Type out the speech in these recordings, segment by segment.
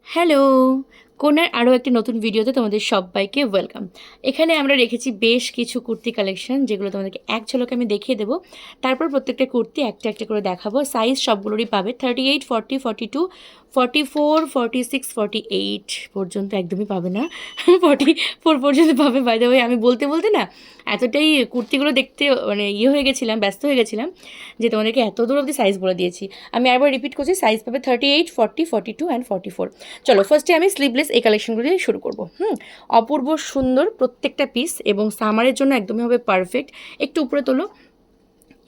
Hello! কোণার আরও একটি নতুন ভিডিওতে তোমাদের সব্বাইকে ওয়েলকাম। এখানে আমরা রেখেছি বেশ কিছু কুর্তি কালেকশন, যেগুলো তোমাদেরকে এক ঝলকে আমি দেখিয়ে দেবো। তারপর প্রত্যেকটা কুর্তি একটা একটা করে দেখাবো। সাইজ সবগুলোরই পাবে 38, 40, 42, 44, 46, 48 পর্যন্ত একদমই পাবে না। 44 পর্যন্ত পাবে। বাই দ্য ওয়ে, আমি বলতে বলতে না এতটাই কুর্তিগুলো দেখতে মানে হয়ে গেছিলাম, ব্যস্ত হয়ে গেছিলাম, যে তোমাদেরকে এত দূর অবধি সাইজ বলে দিয়েছি। আমি আরেকবার রিপিট করছি, সাইজ পাবে 38, 40, 42 অ্যান্ড 44। চলো ফার্স্টে আমি স্লিভলেস এই কালেকশনগুলো দিয়ে শুরু করবো। অপূর্ব সুন্দর প্রত্যেকটা পিস, এবং সামারের জন্য একদমই হবে পারফেক্ট। একটু উপরে তোলো।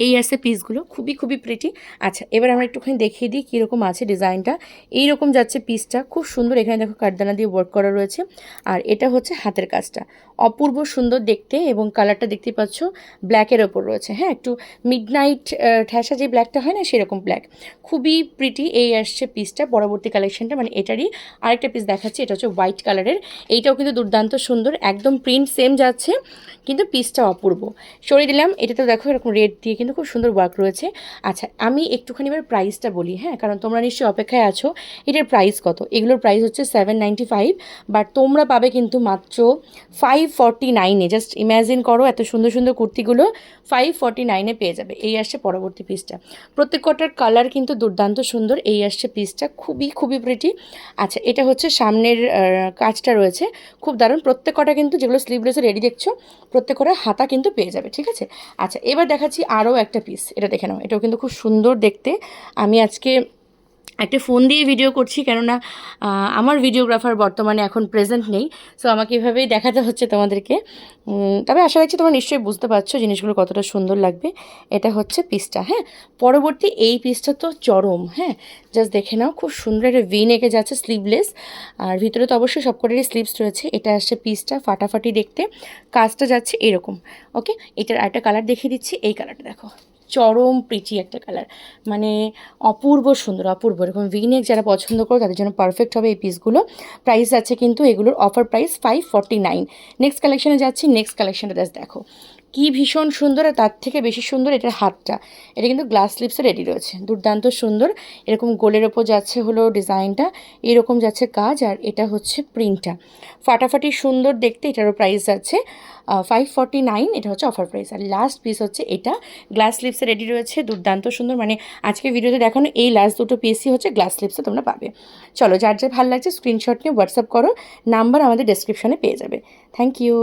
এই আছে পিসগুলো, খুবই খুবই প্রিটি। আচ্ছা, এবার আমরা একটুখানি দেখিয়ে দিই কীরকম আছে ডিজাইনটা। এইরকম যাচ্ছে পিসটা, খুব সুন্দর। এখানে দেখো কাঠদানা দিয়ে ওয়ার্ক করা রয়েছে, আর এটা হচ্ছে হাতের কাজটা। অপূর্ব সুন্দর দেখতে, এবং কালারটা দেখতে পাচ্ছ ব্ল্যাকের ওপর রয়েছে। হ্যাঁ, একটু মিডনাইট ঠ্যাসা যে ব্ল্যাকটা হয় না, সেরকম ব্ল্যাক। খুবই প্রিটি এই আসছে পিসটা। পরবর্তী কালেকশনটা মানে এটারই আরেকটা পিস দেখাচ্ছি, এটা হচ্ছে হোয়াইট কালারের। এইটাও কিন্তু দুর্দান্ত সুন্দর, একদম প্রিন্ট সেম যাচ্ছে, কিন্তু পিসটা অপূর্ব। সরিয়ে দিলাম। এটাতে দেখো এরকম রেড দিয়ে কিন্তু খুব সুন্দর ওয়ার্ক রয়েছে। আচ্ছা, আমি একটুখানি এবার প্রাইসটা বলি, হ্যাঁ, কারণ তোমরা নিশ্চয়ই অপেক্ষায় আছো এটার প্রাইস কত। এগুলোর প্রাইস হচ্ছে 795, বাট তোমরা পাবে কিন্তু মাত্র 549-এ। জাস্ট ইম্যাজিন করো, এত সুন্দর সুন্দর কুর্তিগুলো 549-এ পেয়ে যাবে। এই আসছে পরবর্তী পিসটা। প্রত্যেক কটার কালার কিন্তু দুর্দান্ত সুন্দর। এই আসছে পিসটা, খুবই খুবই প্রিটি। আচ্ছা, এটা হচ্ছে সামনের কাজটা রয়েছে, খুব দারুণ। প্রত্যেক কটা কিন্তু যেগুলো স্লিভলেসে রেডি দেখছো, প্রত্যেক কটা হাতা কিন্তু পেয়ে যাবে, ঠিক আছে। আচ্ছা, এবার দেখাচ্ছি আরও একটা পিস। এটা দেখে নাও, এটাও কিন্তু খুব সুন্দর দেখতে। আমি আজকে একটা ফোন দিয়ে ভিডিও করছি, কেননা আমার ভিডিওগ্রাফার বর্তমানে এখন প্রেজেন্ট নেই, সো আমাকে এভাবেই দেখাতে হচ্ছে তোমাদেরকে। তবে আশা রাখছি তোমরা নিশ্চয়ই বুঝতে পারছো জিনিসগুলো কতটা সুন্দর লাগবে। এটা হচ্ছে পিসটা। হ্যাঁ, পরবর্তী এই পিসটা তো চরম। হ্যাঁ, জাস্ট দেখে নাও, খুব সুন্দর একটা ভি নেকে যাচ্ছে, স্লিভলেস, আর ভিতরে তো অবশ্যই সবকটারই স্লিভস রয়েছে। এটা আসছে পিসটা, ফাটাফাটি দেখতে। কাজটা যাচ্ছে এরকম। ওকে, এটার আরেকটা কালার দেখিয়ে দিচ্ছি। এই কালারটা দেখো, চরম প্রিটি একটা কালার, মানে অপূর্ব সুন্দর, অপূর্ব। এরকম ভিনেক যারা পছন্দ করো তাদের জন্য পারফেক্ট হবে এই পিসগুলো। প্রাইস আছে কিন্তু এগুলোর অফার প্রাইস 549। নেক্সট কালেকশনে যাচ্ছি। নেক্সট কালেকশনটা জাস্ট দেখো, কি ভীষণ সুন্দর। আর তার থেকে বেশি সুন্দর এটার হাতটা। এটা কিন্তু গ্লাস স্লিপসে রেডি রয়েছে, দুর্দান্ত সুন্দর। এরকম গোলের ওপর যাচ্ছে হলো ডিজাইনটা, এরকম যাচ্ছে কাজ, আর এটা হচ্ছে প্রিন্টটা, ফাটাফাটি সুন্দর দেখতে। এটারও প্রাইস আছে 549। এটা হচ্ছে অফার প্রাইস। আর লাস্ট পিস হচ্ছে এটা, গ্লাস স্লিপসে রেডি রয়েছে, দুর্দান্ত সুন্দর। মানে আজকে ভিডিওতে দেখানো এই লাস্ট দুটো পিসই হচ্ছে গ্লাস স্লিপসে তোমরা পাবে। চলো, যার যার ভালো লাগছে স্ক্রিনশট নিয়ে হোয়াটসঅ্যাপ করো, নাম্বার আমাদের ডেসক্রিপশনে পেয়ে যাবে। Thank you.